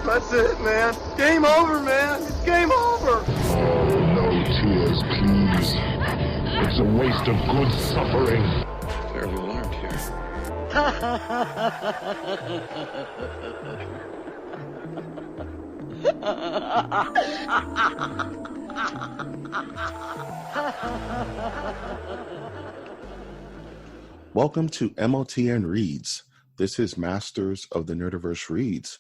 That's it, man. Game over, man. It's game over. Oh, no tears, please. It's a waste of good suffering. Fairly alarmed here. Welcome to MOTN Reads. This is Masters of the Nerdiverse Reads,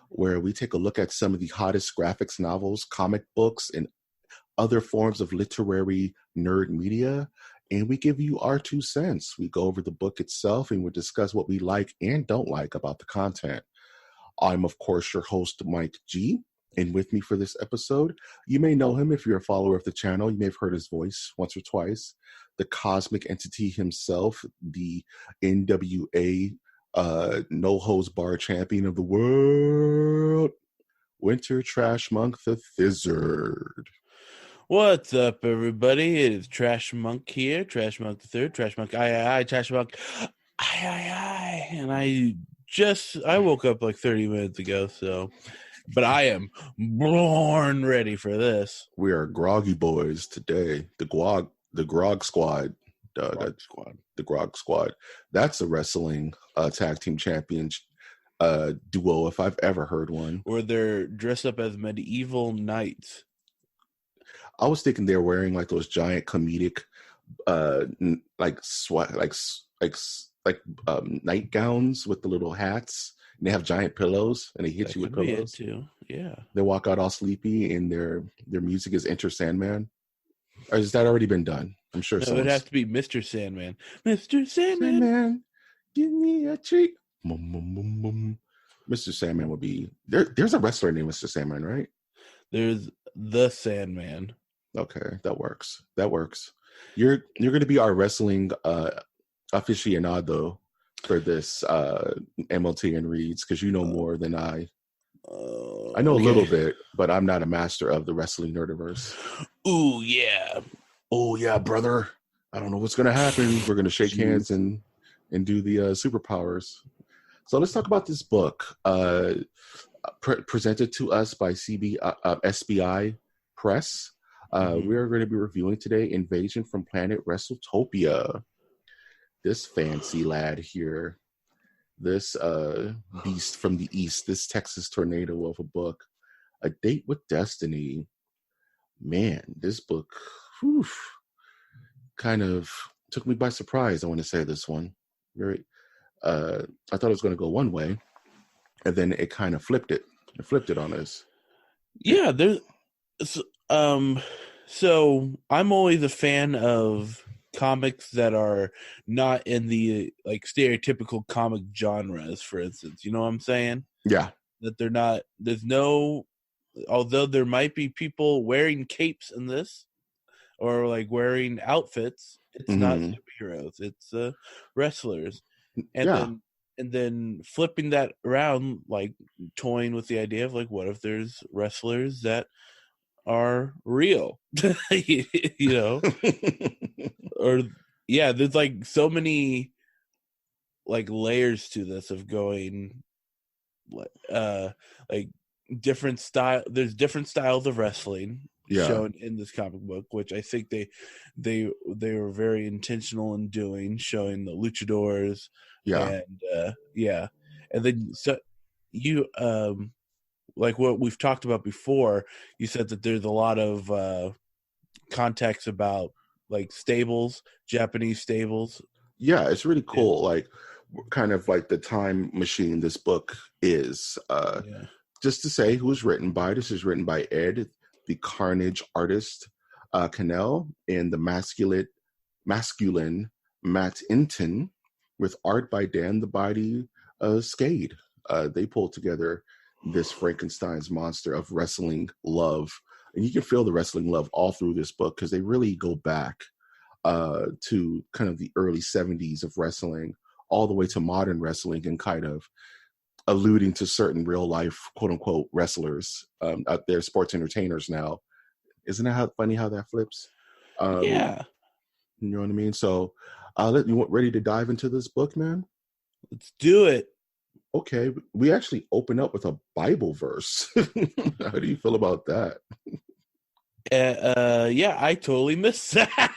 where we take a look at some of the hottest graphics novels, comic books, and other forms of literary nerd media, and we give you our 2 cents. We go over the book itself and we discuss what we like and don't like about the content. I'm, of course, your host, Mike G., and with me for this episode, you may know him if you're a follower of the channel. You may have heard his voice once or twice. The cosmic entity himself, the NWA No Hose Bar champion of the world, Winter Trash Monk the Thizzard. What's up, everybody? It is Trash Monk here. Trash Monk the Third. Trash Monk I. Trash Monk I. And I woke up like 30 minutes ago, but I am born ready for this. We are groggy boys today. The Grog Squad. The Grog Squad. That's a wrestling tag team champion duo if I've ever heard one. Or they're dressed up as medieval knights. I was thinking they're wearing like those giant comedic nightgowns with the little hats, and they have giant pillows and they hit you with pillows too. Yeah. They walk out all sleepy and their music is Enter Sandman. Or has that already been done? I'm sure so. It would have to be Mr. Sandman. Mr. Sandman. Sandman, give me a treat. Boom, boom, boom, boom. Mr. Sandman would be there's a wrestler named Mr. Sandman, right? There's the Sandman. Okay, that works. You're going to be our wrestling aficionado for this MOTN Reads, because you know more than I. I know a little bit, but I'm not a master of the wrestling nerdiverse. Ooh, yeah. Oh, yeah, brother. I don't know what's going to happen. We're going to shake hands and do the superpowers. So let's talk about this book. Presented to us by SBI Press. We are going to be reviewing today Invasion from Planet Wrestletopia. This fancy lad here, this beast from the east, this Texas tornado of a book, A Date with Destiny. Man, this book kind of took me by surprise. I want to say this one. I thought it was going to go one way, and then it kind of flipped it. It flipped it on us. Yeah, so I'm always a fan of comics that are not in the like stereotypical comic genres, for instance. You know what I'm saying? Yeah. That they're not, although there might be people wearing capes in this or like wearing outfits, it's not superheroes, it's wrestlers. And then flipping that around, like toying with the idea of like, what if there's wrestlers that are real? You know? Or there's like so many like layers to this of going like different style. There's different styles of wrestling shown in this comic book, which I think they were very intentional in doing, showing the luchadors. And then so you like what we've talked about before, you said that there's a lot of context about like stables, Japanese stables. Yeah, it's really cool. Like kind of like the time machine this book is. Just to say who is written by, this is written by Ed, the Carnage artist, Cannell, and the masculine Matt Inton, with art by Dan the Body Skade. They pulled together this Frankenstein's monster of wrestling love. And you can feel the wrestling love all through this book because they really go back to kind of the early 70s of wrestling all the way to modern wrestling and kind of alluding to certain real life, quote unquote, wrestlers out there, sports entertainers now. Isn't that funny how that flips? Yeah. You know what I mean? So you ready to dive into this book, man? Let's do it. okay, we actually open up with a Bible verse. How do you feel about that? Yeah, I totally missed that.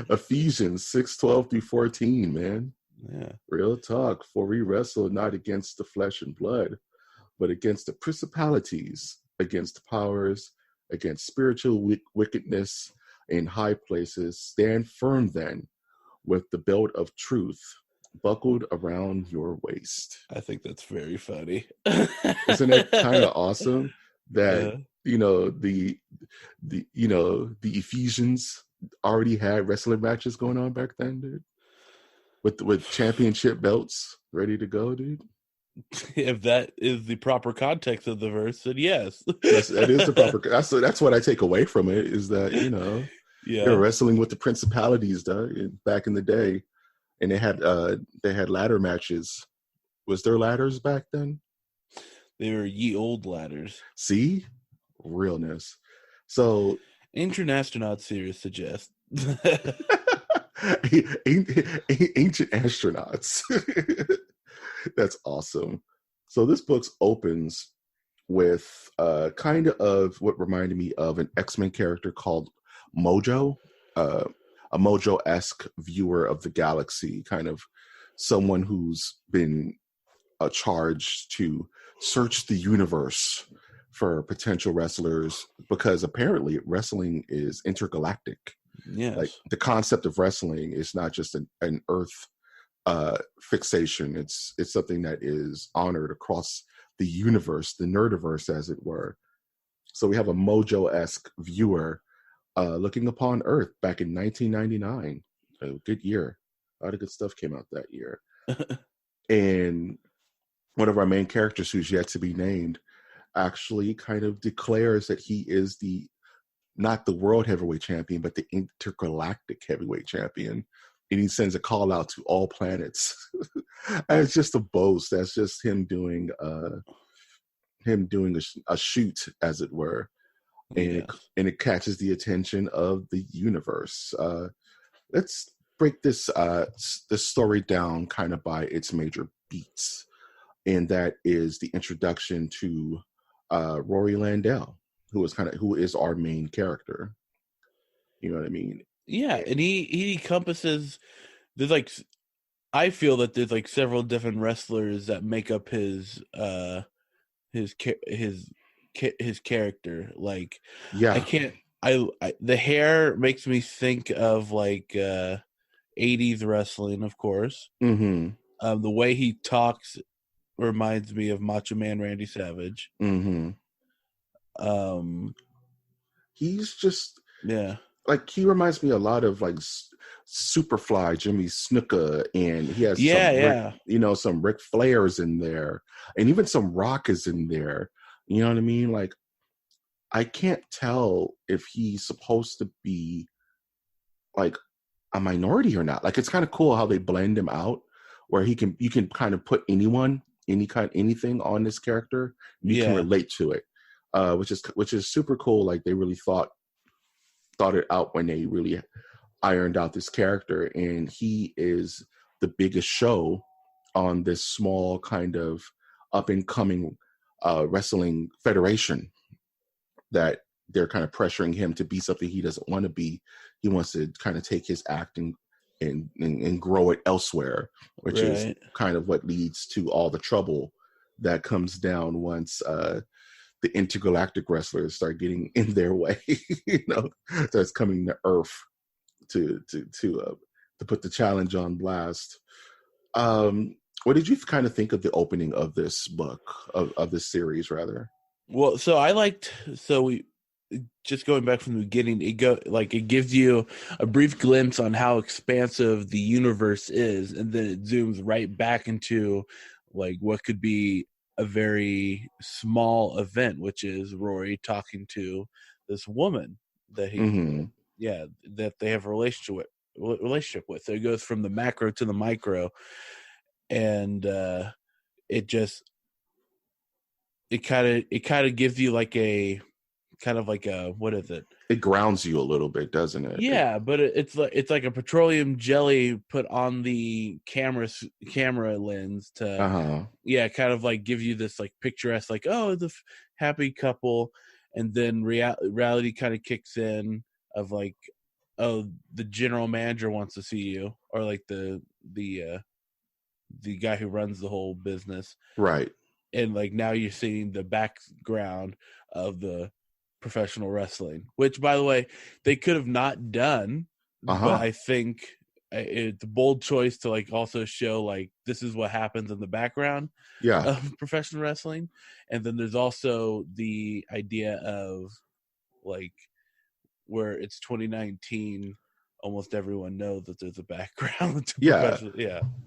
Ephesians 6:12-14, man. Yeah. Real talk. For we wrestle not against the flesh and blood, but against the principalities, against powers, against spiritual wickedness in high places. Stand firm then, with the belt of truth buckled around your waist. I think that's very funny. Isn't it kind of awesome that Uh, the Ephesians already had wrestling matches going on back then, dude, with championship belts ready to go, dude? if that is the proper context of the verse, then yes. That is the proper. That's what I take away from it, is that they were Yeah. wrestling with the principalities, dog, back in the day, and they had ladder matches. Was there ladders back then? They were ye old ladders. See, realness. So Ancient astronaut series suggest. ancient astronauts. That's awesome. So this book opens with kind of what reminded me of an X-Men character called Mojo, a Mojo-esque viewer of the galaxy, kind of someone who's been charged to search the universe for potential wrestlers, because apparently wrestling is intergalactic. Yes. Like, the concept of wrestling is not just an Earth fixation. It's something that is honored across the universe, the nerdiverse, as it were. So we have a Mojo-esque viewer looking upon Earth back in 1999. A good year. A lot of good stuff came out that year. And one of our main characters, who's yet to be named, actually kind of declares that he is not the world heavyweight champion, but the intergalactic heavyweight champion. And he sends a call out to all planets. And it's just a boast. That's just him doing a shoot, as it were. And, it catches the attention of the universe. Let's break this story down kind of by its major beats. And that is the introduction to Rory Landell, who is our main character. You know what I mean? Yeah, and he encompasses. I feel that there's like several different wrestlers that make up his character. Like, yeah, the hair makes me think of like 80s wrestling, of course. Mm-hmm. The way he talks reminds me of Macho Man Randy Savage. Mm-hmm. He's just like, he reminds me a lot of like Superfly Jimmy Snuka, and he has some Ric Flairs in there, and even some Rock is in there. You know what I mean? Like, I can't tell if he's supposed to be like a minority or not. Like, it's kind of cool how they blend him out, where you can kind of put anything on this character, you can relate to it, which is super cool. Like, they really thought it out when they really ironed out this character, and he is the biggest show on this small kind of up and coming wrestling federation, that they're kind of pressuring him to be something he doesn't want to be. He wants to kind of take his acting and grow it elsewhere, which is kind of what leads to all the trouble that comes down once the intergalactic wrestlers start getting in their way. Starts coming to Earth to put the challenge on blast. What did you kind of think of the opening of this book, of this series, rather? Well, we just going back from the beginning, it gives you a brief glimpse on how expansive the universe is, and then it zooms right back into like what could be a very small event, which is Rory talking to this woman that that they have a relationship with. So it goes from the macro to the micro, and it kind of gives you like a kind of like a, what is it? it grounds you a little bit, doesn't it? Yeah, but it's like a petroleum jelly put on the camera lens to kind of like give you this like picturesque, like, oh, the happy couple, and then reality kind of kicks in of like, oh, the general manager wants to see you, or like the guy who runs the whole business, right? And like now you're seeing the background of the professional wrestling, which, by the way, they could have not done, but I think it's a bold choice to like also show like this is what happens in the background of professional wrestling. And then there's also the idea of like where it's 2019, almost everyone knows that there's a background to professional.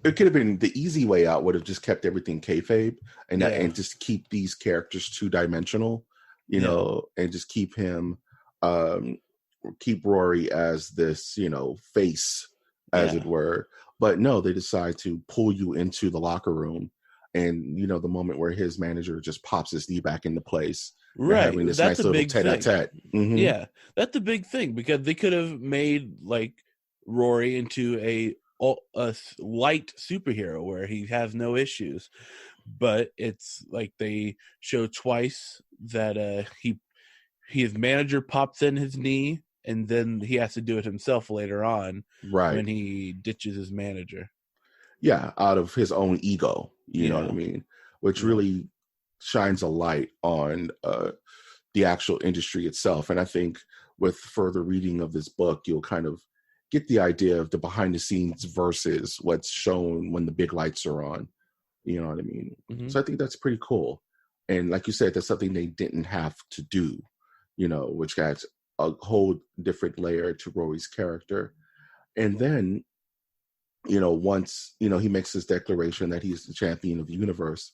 It could have been the easy way out, would have just kept everything kayfabe and just keep these characters two-dimensional, you know, and just keep him keep Rory as this, you know, face, as it were. But no, they decide to pull you into the locker room, and you know, the moment where his manager just pops his knee back into place, right? Having this That's nice a little big tete-a-tete. thing. Yeah, that's a big thing, because they could have made like Rory into a light superhero where he has no issues, but it's like they show twice that his manager pops in his knee, and then he has to do it himself later on, when he ditches his manager. Yeah, out of his own ego, you know what I mean? Which really shines a light on the actual industry itself. And I think with further reading of this book, you'll kind of get the idea of the behind the scenes versus what's shown when the big lights are on. You know what I mean? So I think that's pretty cool. And like you said, that's something they didn't have to do, you know, which adds a whole different layer to Rory's character. And then, you know, once, you know, he makes his declaration that he's the champion of the universe,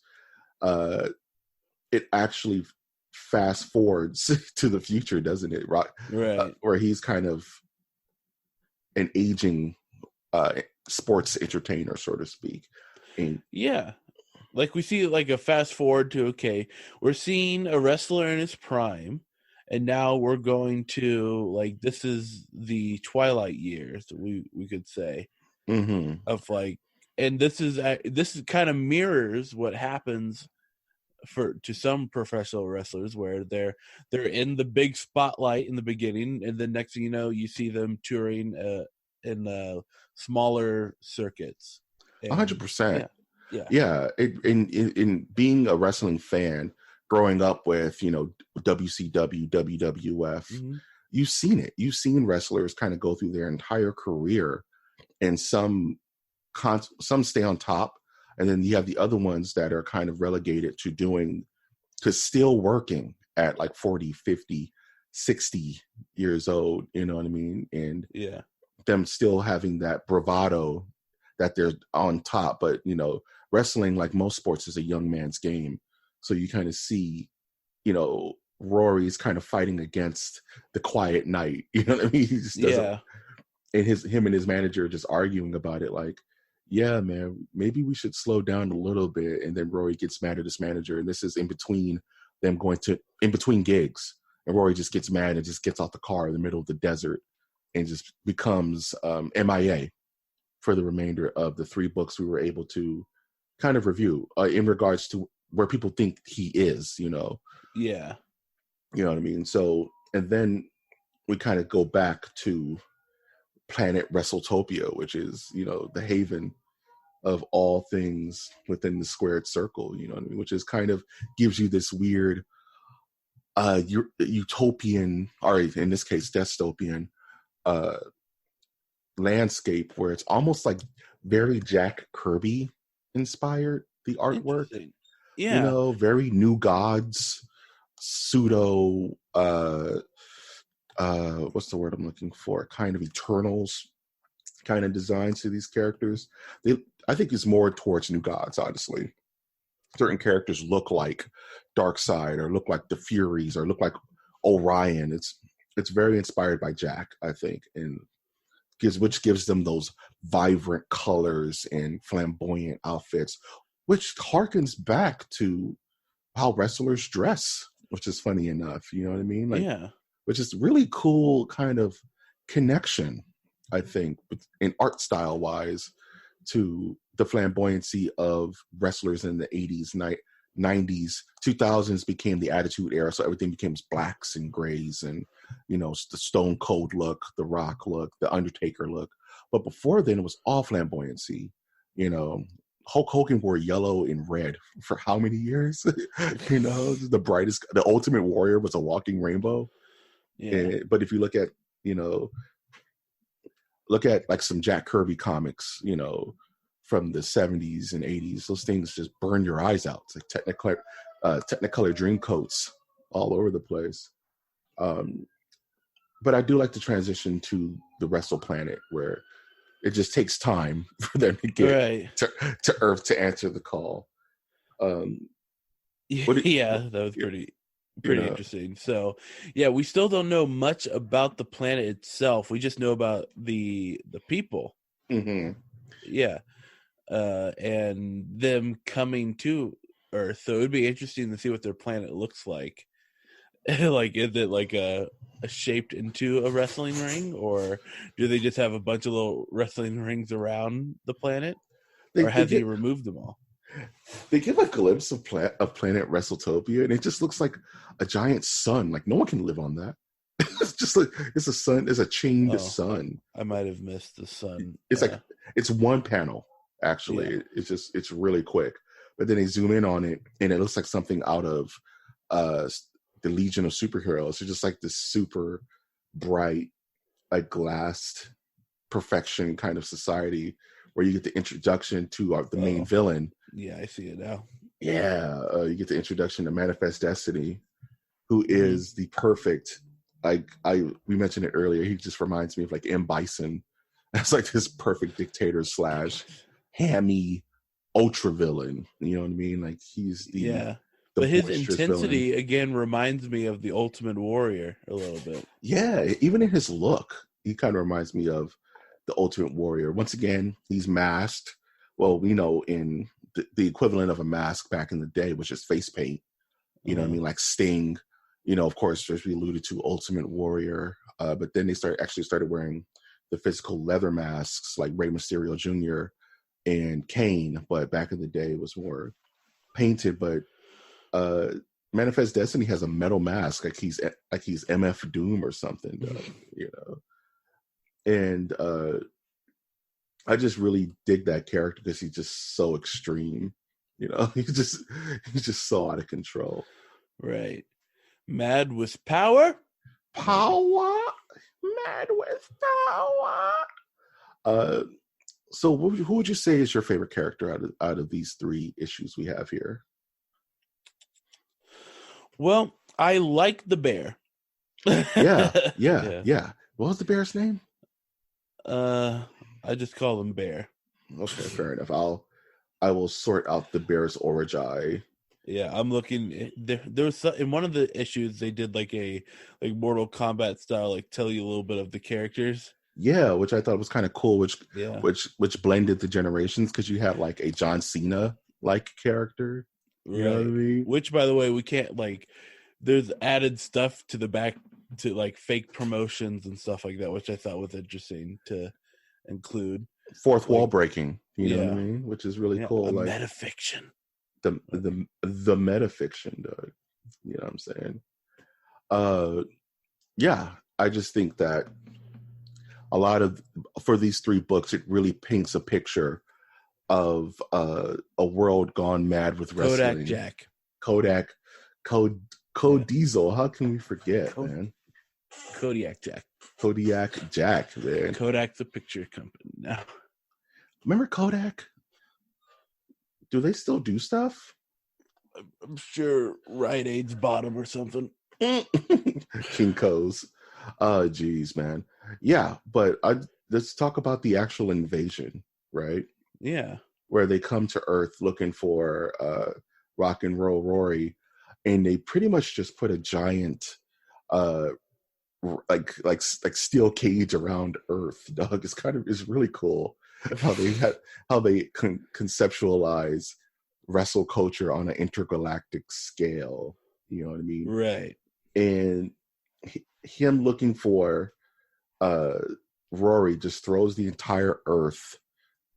it actually fast forwards to the future, doesn't it? Right. Where he's kind of an aging sports entertainer, so to speak. And like we see like a fast forward to, okay, we're seeing a wrestler in his prime, and now we're going to like, this is the twilight years, we could say, of like, and this is kind of mirrors what happens to some professional wrestlers, where they're in the big spotlight in the beginning, and then next thing you know, you see them touring in smaller circuits. 100%. In being a wrestling fan, growing up with, you know, WCW, WWF, you've seen it. You've seen wrestlers kind of go through their entire career, and some stay on top, and then you have the other ones that are kind of relegated to still working at like 40, 50, 60 years old, you know what I mean? And them still having that bravado that they're on top. But, you know, wrestling, like most sports, is a young man's game. So you kind of see, you know, Rory's kind of fighting against the quiet night. You know what I mean? He just doesn't, and him and his manager are just arguing about it, like, yeah, man, maybe we should slow down a little bit. And then Rory gets mad at his manager, and this is in between gigs. And Rory just gets mad and just gets out the car in the middle of the desert and just becomes MIA for the remainder of the 3 books we were able to kind of review in regards to where people think he is, you know? Yeah. You know what I mean? So, and then we kind of go back to planet Wrestletopia, which is, you know, the haven of all things within the squared circle, you know what I mean? Which is kind of gives you this weird utopian, or in this case, dystopian landscape, where it's almost like very Jack Kirby inspired, the artwork. Yeah. You know, very New Gods, pseudo what's the word I'm looking for? Kind of Eternals kind of designs to these characters. I think it's more towards New Gods, honestly. Certain characters look like Darkseid, or look like the Furies, or look like Orion. It's very inspired by Jack, I think, and which gives them those vibrant colors and flamboyant outfits, which harkens back to how wrestlers dress, which is funny enough. You know what I mean? Like, which is really cool kind of connection, I think, in art style wise, to the flamboyancy of wrestlers in the 80s, 90s, 2000s became the Attitude Era, so everything became blacks and grays and, the Stone Cold look, the Rock look, the Undertaker look. But before then, it was all flamboyancy. Hulk Hogan wore yellow and red for how many years? The brightest, the Ultimate Warrior was a walking rainbow. Yeah. But if you look at like some Jack Kirby comics, from the 70s and 80s, those things just burn your eyes out. It's like Technicolor dream coats all over the place. But I do like the transition to the Wrestle Planet, where it just takes time for them to get to Earth to answer the call. That was pretty interesting. So, we still don't know much about the planet itself. We just know about the people. Mm-hmm. Yeah. And them coming to Earth. So it would be interesting to see what their planet looks like. Like, is it like a shaped into a wrestling ring, or do they just have a bunch of little wrestling rings around the planet, or have they removed them all? They give a glimpse of planet Wrestletopia, and it just looks like a giant sun. Like, no one can live on that. It's just like it's a sun. It's a chained sun. I might have missed the sun. It's like it's one panel. Actually, it's really quick. But then they zoom in on it, and it looks like something out of the Legion of Superheroes. It's just like this super bright, like glassed perfection kind of society where you get the introduction to the main villain. Yeah, I see it now. Yeah, you get the introduction to Manifest Destiny, who is the perfect. We mentioned it earlier. He just reminds me of like M. Bison. That's like this perfect dictator / hammy ultra villain. You know what I mean? Like he's the but his intensity villain. Again reminds me of the Ultimate Warrior a little bit. Yeah, even in his look, he kind of reminds me of the Ultimate Warrior. Once again, he's masked. Well, in the equivalent of a mask back in the day, which is face paint. You know what I mean? Like Sting. Of course, as we alluded to, Ultimate Warrior. But then they started wearing the physical leather masks like Rey Mysterio Jr. and Kane. But back in the day, it was more painted. But Manifest Destiny has a metal mask, like he's MF Doom or something. And I just really dig that character because he's just so extreme. He's just so out of control. Right. Mad with power. Mad with power. So who would you say is your favorite character out of these 3 issues we have here? Well, I like the bear. Yeah. What was the bear's name? I just call him Bear. Okay, fair enough. I will sort out the bear's origin. Yeah, I'm looking. There was in one of the issues they did like a Mortal Kombat style, like tell you a little bit of the characters. Yeah, which I thought was kind of cool. Which blended the generations because you have like a John Cena like character. You know what I mean? Which, by the way, we can't there's added stuff to the back to like fake promotions and stuff like that, which I thought was interesting to include. Fourth wall breaking, you know what I mean? Which is really cool. Like metafiction. The metafiction, Doug. You know what I'm saying? I just think that for these 3 books, it really paints a picture of a world gone mad with wrestling. Kodak Diesel. How can we forget, man? Kodiak Jack, man. Kodak, the picture company now. Remember Kodak? Do they still do stuff? I'm sure Rite Aid's bottom or something. Kinko's. Oh, geez, man. Yeah, but let's talk about the actual invasion, right? Yeah. Where they come to Earth looking for Rock and Roll Rory, and they pretty much just put a giant like steel cage around Earth. Dog, it's really cool how they conceptualize wrestle culture on an intergalactic scale. You know what I mean? Right. And him looking for Rory just throws the entire earth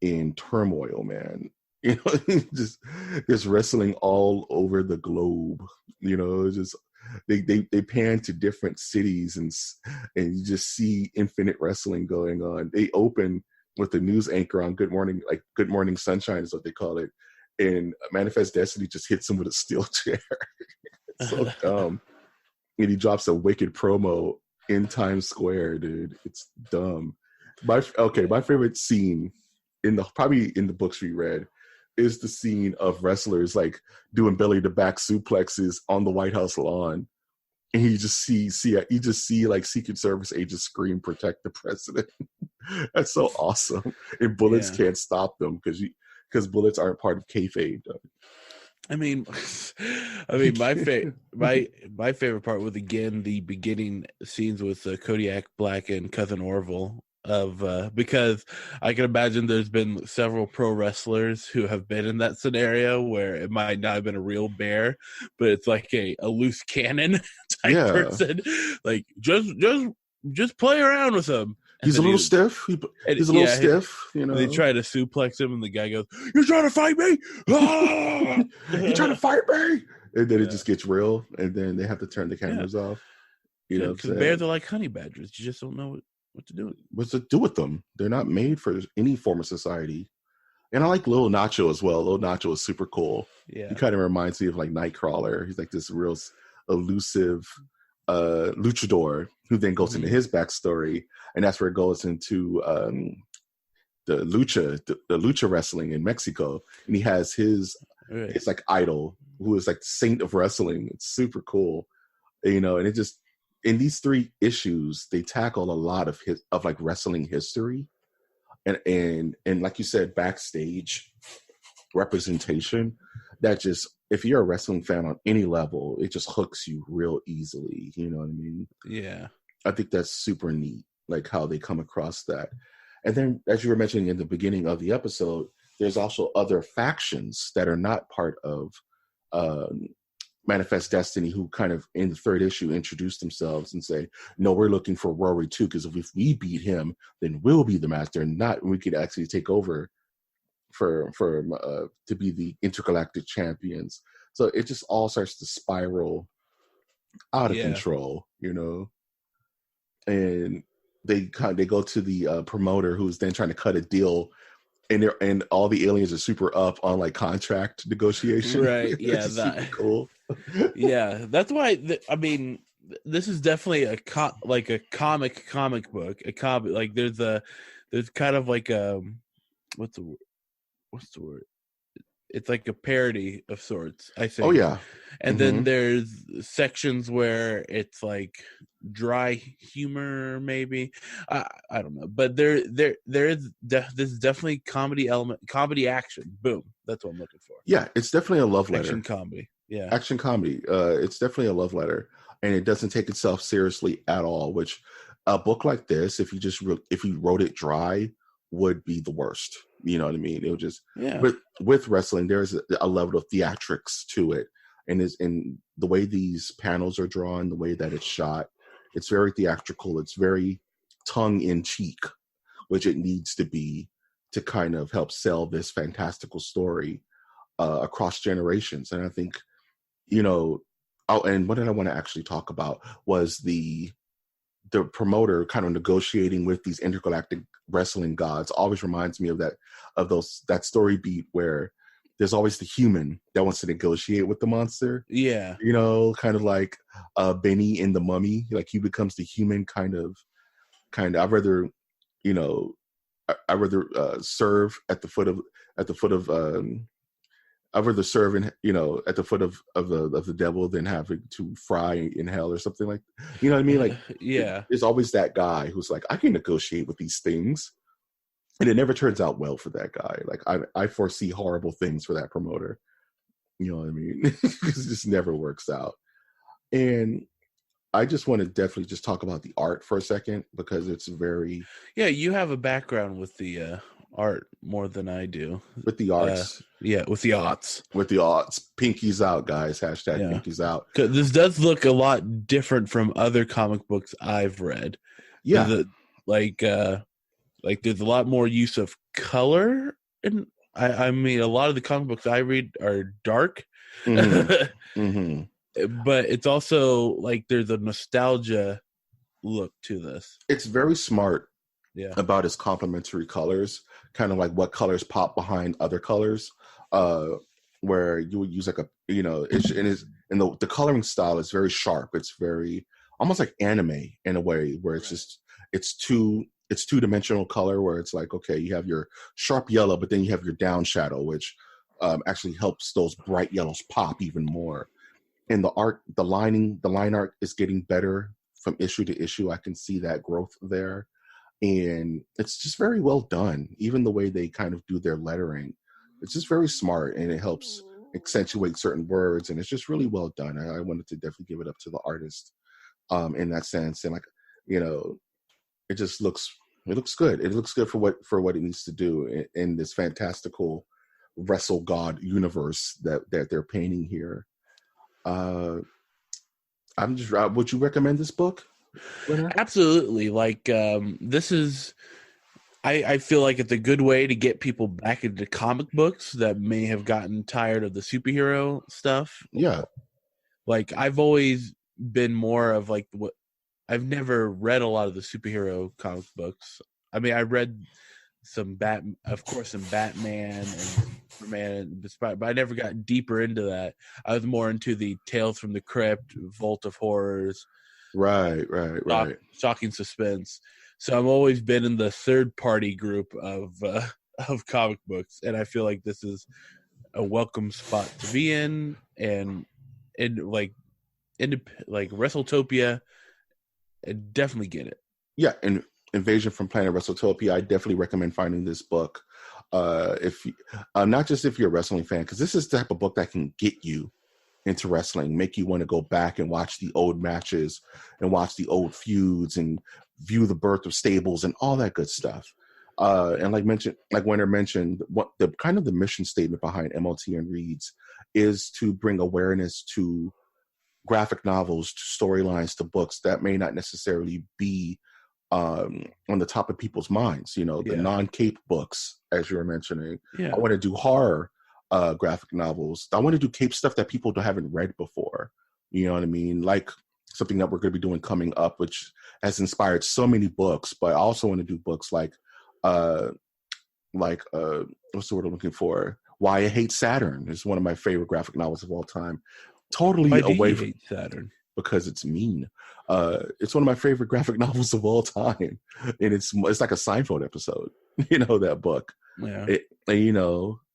in turmoil, man. You know, just wrestling all over the globe. You know, just they pan to different cities and you just see infinite wrestling going on. They open with the news anchor on Good Morning Sunshine is what they call it, and Manifest Destiny just hits him with a steel chair. It's so dumb. And he drops a wicked promo in Times Square, dude. It's dumb. My favorite scene probably in the books we read is the scene of wrestlers like doing belly to back suplexes on the White House lawn, and you just see like Secret Service agents scream, "Protect the president." That's so awesome. And bullets can't stop them because bullets aren't part of kayfabe. I mean, my favorite part was again the beginning scenes with Kodiak Black and Cousin Orville because I can imagine there's been several pro wrestlers who have been in that scenario where it might not have been a real bear, but it's like a loose cannon type person. Like just play around with him. He's a little stiff. He's a little stiff, you know. They try to suplex him, and the guy goes, "You're trying to fight me? Ah! You're trying to fight me?" And then it just gets real, and then they have to turn the cameras off. You know, because bears are like honey badgers. You just don't know what to do with them. What to do with them? They're not made for any form of society. And I like Lil Nacho as well. Lil Nacho is super cool. Yeah, he kind of reminds me of like Nightcrawler. He's like this real elusive luchador who then goes into his backstory, and that's where it goes into the lucha wrestling in Mexico, and he has his it's like idol who is like the saint of wrestling. It's super cool, you know. And it just in these 3 issues they tackle a lot of like wrestling history and like you said, backstage representation that just, if you're a wrestling fan on any level, it just hooks you real easily. You know what I mean? Yeah. I think that's super neat, like how they come across that. And then, as you were mentioning in the beginning of the episode, there's also other factions that are not part of Manifest Destiny who kind of, in the 3rd issue, introduce themselves and say, no, we're looking for Rory too, because if we beat him, then we'll be the master, and we could actually take over to be the intergalactic champions. So it just all starts to spiral out of control, you know. And they go to the promoter, who's then trying to cut a deal, and all the aliens are super up on like contract negotiation. Right? Yeah, super cool. Yeah, that's why. I mean, this is definitely a comic book. A comic, like there's kind of like what's the word? It's like a parody of sorts, I think. Oh yeah. And then there's sections where it's like dry humor, maybe. I don't know, but this is definitely comedy action. Boom, that's what I'm looking for. Yeah, it's definitely a love letter. Action comedy. Yeah, action comedy. It's definitely a love letter, and it doesn't take itself seriously at all. Which a book like this, if you wrote it dry, would be the worst. You know what I mean? It would just with wrestling, there's a level of theatrics to it, and in the way these panels are drawn, the way that it's shot, it's very theatrical. It's very tongue in cheek, which it needs to be to kind of help sell this fantastical story across generations. And I think, you know, and what did I want to actually talk about was the promoter kind of negotiating with these intergalactic wrestling gods. Always reminds me of that story beat where there's always the human that wants to negotiate with the monster. Yeah. You know, kind of like Benny in The Mummy. Like he becomes the human kind of I'd rather, you know, serve at the foot of I'd rather serve in, you know, at the foot of the devil than having to fry in hell or something like that. You know what I mean? Like, there's always that guy who's like, I can negotiate with these things, and it never turns out well for that guy. Like, I foresee horrible things for that promoter. You know what I mean? Because it just never works out. And I just want to definitely just talk about the art for a second, because it's very... Yeah, you have a background with the art more than I do. With the arts. Yeah, with the aughts. With the odds. Pinkies out, guys. Hashtag Yeah. pinkies out. This does look a lot different from other comic books I've read. Yeah. Like there's a lot more use of color. And I mean, a lot of the comic books I read are dark. Mm-hmm. But it's also like there's a nostalgia look to this. It's very smart about its complementary colors, kind of like what colors pop behind other colors, where you would use like a, you know, the coloring style is very sharp. It's very almost like anime in a way, where it's just it's two-dimensional color, where it's like, okay, you have your sharp yellow, but then you have your down shadow, which actually helps those bright yellows pop even more. And the art, the line art is getting better from issue to issue. I can see that growth there. And it's just very well done. Even the way they kind of do their lettering, it's just very smart, and it helps accentuate certain words. And it's just really well done. I wanted to definitely give it up to the artist in that sense. And like, you know, it looks good. It looks good for what it needs to do in this fantastical Wrestle God universe that they're painting here. Would you recommend this book? Absolutely. Like this is, I feel like it's a good way to get people back into comic books that may have gotten tired of the superhero stuff. Yeah. Like I've always been more of like I've never read a lot of the superhero comic books. I mean, I read some Batman and Superman, but I never got deeper into that. I was more into the Tales from the Crypt, Vault of Horrors, right, shocking suspense. So I've always been in the third party group of comic books, and I feel like this is a welcome spot to be in, and like Wrestletopia, definitely get it. Yeah, and Invasion from Planet Wrestletopia, I definitely recommend finding this book. If not just if you're a wrestling fan, because this is the type of book that can get you into wrestling, make you want to go back and watch the old matches and watch the old feuds and view the birth of stables and all that good stuff. And like Winter mentioned, what the kind of the mission statement behind MOTN Reads is to bring awareness to graphic novels, to storylines, to books that may not necessarily be on the top of people's minds, you know, the non-cape books, as you were mentioning. I want to do horror graphic novels. I want to do cape stuff that people haven't read before. You know what I mean? Like something that we're going to be doing coming up, which has inspired so many books. But I also want to do books like what's the word I'm looking for? Why I Hate Saturn is one of my favorite graphic novels of all time. Totally away from Saturn. Because it's mean. It's one of my favorite graphic novels of all time, and it's like a Seinfeld episode. You know, that book. Yeah.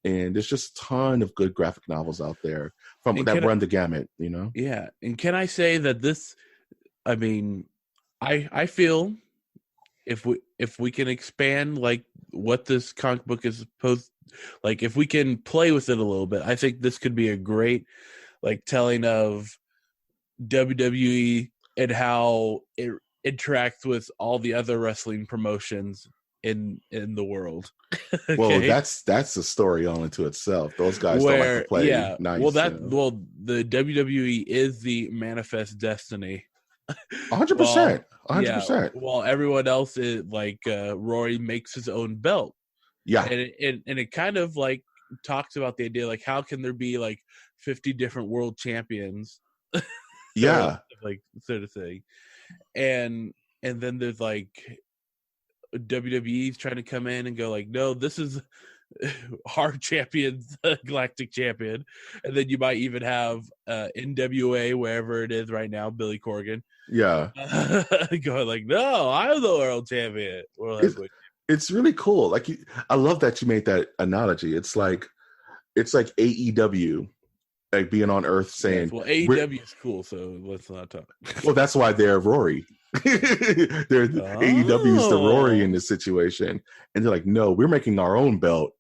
And there's just a ton of good graphic novels out there that run the gamut. You know. Yeah, and can I say that this? I mean, I feel if we can expand like what this comic book is supposed, like if we can play with it a little bit, I think this could be a great like telling of WWE and how it interacts with all the other wrestling promotions in the world. Okay? Well, that's a story all into itself. Those guys don't like to play nice. Well, the WWE is the manifest destiny. 100%. 100%. While everyone else is like Rory makes his own belt. Yeah. And it kind of like talks about the idea like how can there be like 50 different world champions? Yeah. Like sort of thing. And then there's like WWE's trying to come in and go like, no, this is our champion's galactic champion. And then you might even have NWA, wherever it is right now, Billy Corgan. Yeah. Going like, no, I'm the world champion. It's really cool. Like I love that you made that analogy. It's like AEW. Like being on Earth saying, well, AEW is cool, so let's not talk. Well, that's why they're Rory. AEW is the Rory in this situation, and they're like, no, we're making our own belt.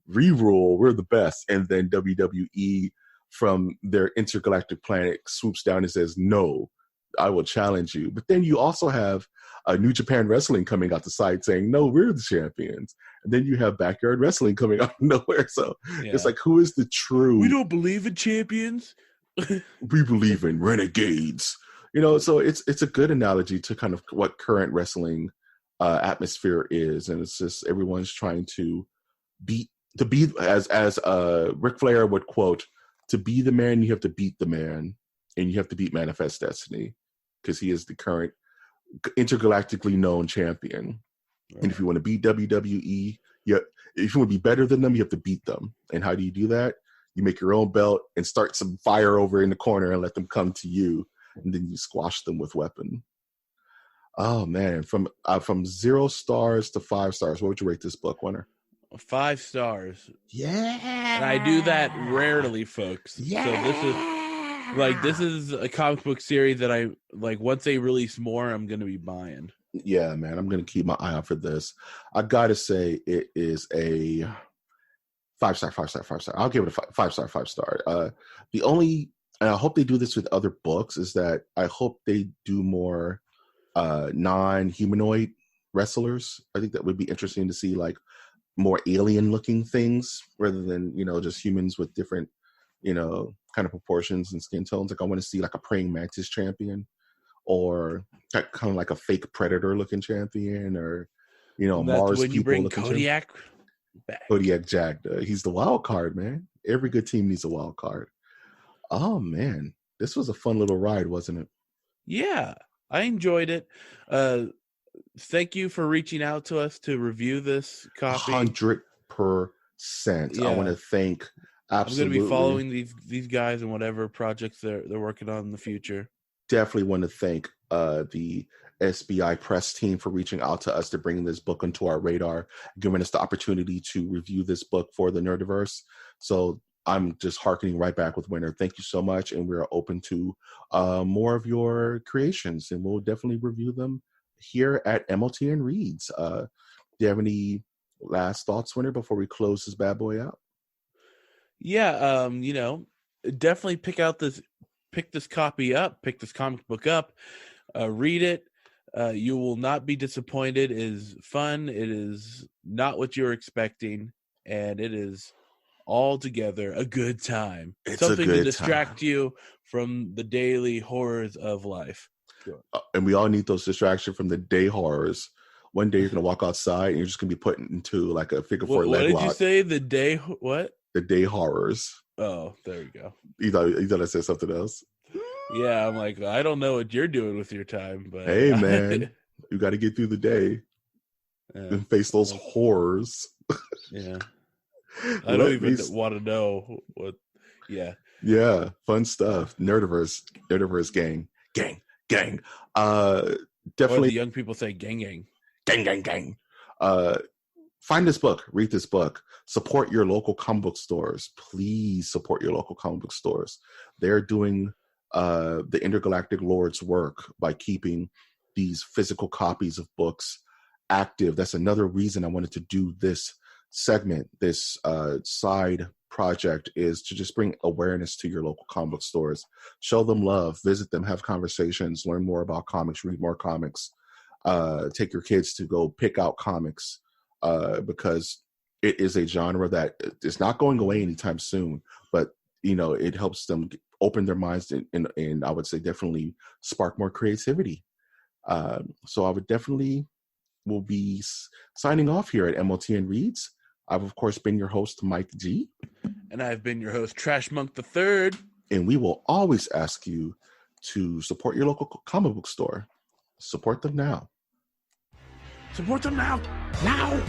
Rerule, we're the best. And then WWE from their intergalactic planet swoops down and says, no, I will challenge you. But then you also have New Japan Wrestling coming out the side saying, no, we're the champions. And then you have Backyard Wrestling coming out of nowhere. So it's like, who is the true? We don't believe in champions. We believe in renegades. So it's a good analogy to kind of what current wrestling atmosphere is. And it's just everyone's trying to be, as Ric Flair would quote, to be the man, you have to beat the man, and you have to beat Manifest Destiny, because he is the current intergalactically known champion. Right. And if you want to beat WWE, if you want to be better than them, you have to beat them. And how do you do that? You make your own belt and start some fire over in the corner and let them come to you, and then you squash them with weapon. Oh man, from 0 stars to 5 stars, what would you rate this book, Winner? 5 stars. Yeah. And I do that rarely, folks. Yeah. So this is a comic book series that I like. Once they release more, I'm going to be buying. Yeah, man. I'm going to keep my eye out for this. I got to say it is a 5 star. I'll give it a 5 star. The only, and I hope they do this with other books, is that I hope they do more non-humanoid wrestlers. I think that would be interesting to see, like, more alien looking things rather than, just humans with different, kind of proportions and skin tones. Like, I want to see like a praying mantis champion, or kind of like a fake predator looking champion, or, Mars when you people bring looking Kodiak back. Kodiak Jack, he's the wild card, man. Every good team needs a wild card. Oh man, this was a fun little ride, wasn't it? Yeah, I enjoyed it. Thank you for reaching out to us to review this copy. 100%. Yeah. I want to thank. Absolutely. I'm going to be following these guys and whatever projects they're working on in the future. Definitely want to thank the SBI press team for reaching out to us to bring this book onto our radar, giving us the opportunity to review this book for the Nerdiverse. So I'm just hearkening right back with Winter. Thank you so much, and we're open to more of your creations, and we'll definitely review them here at MOTN Reads. Do you have any last thoughts, Winter, before we close this bad boy out? Yeah, definitely pick this copy up, pick this comic book up, read it. You will not be disappointed. It is fun. It is not what you're expecting, and it is altogether a good time. It's something to distract you from the daily horrors of life. And we all need those distractions from the day horrors. One day you're going to walk outside and you're just going to be put into like a figure four leg lock. What did you say? The day what? The day horrors. Oh, there you go. You thought I said something else? Yeah, I'm like, I don't know what you're doing with your time, but hey, man, you got to get through the day and face those horrors. Yeah, I don't even want to know what. Yeah, fun stuff. Nerdiverse gang. Definitely. Or the young people say gang. Find this book, read this book, support your local comic book stores. Please support your local comic book stores. They're doing the Intergalactic Lord's work by keeping these physical copies of books active. That's another reason I wanted to do this segment, this side project, is to just bring awareness to your local comic book stores. Show them love, visit them, have conversations, learn more about comics, read more comics, take your kids to go pick out comics, because it is a genre that is not going away anytime soon, but it helps them open their minds and I would say definitely spark more creativity. So I would definitely will be signing off here at MOTN Reads. I've, of course, been your host, Mike G. And I've been your host, Trash Monk III. And we will always ask you to support your local comic book store. Support them now. Support them now. Now.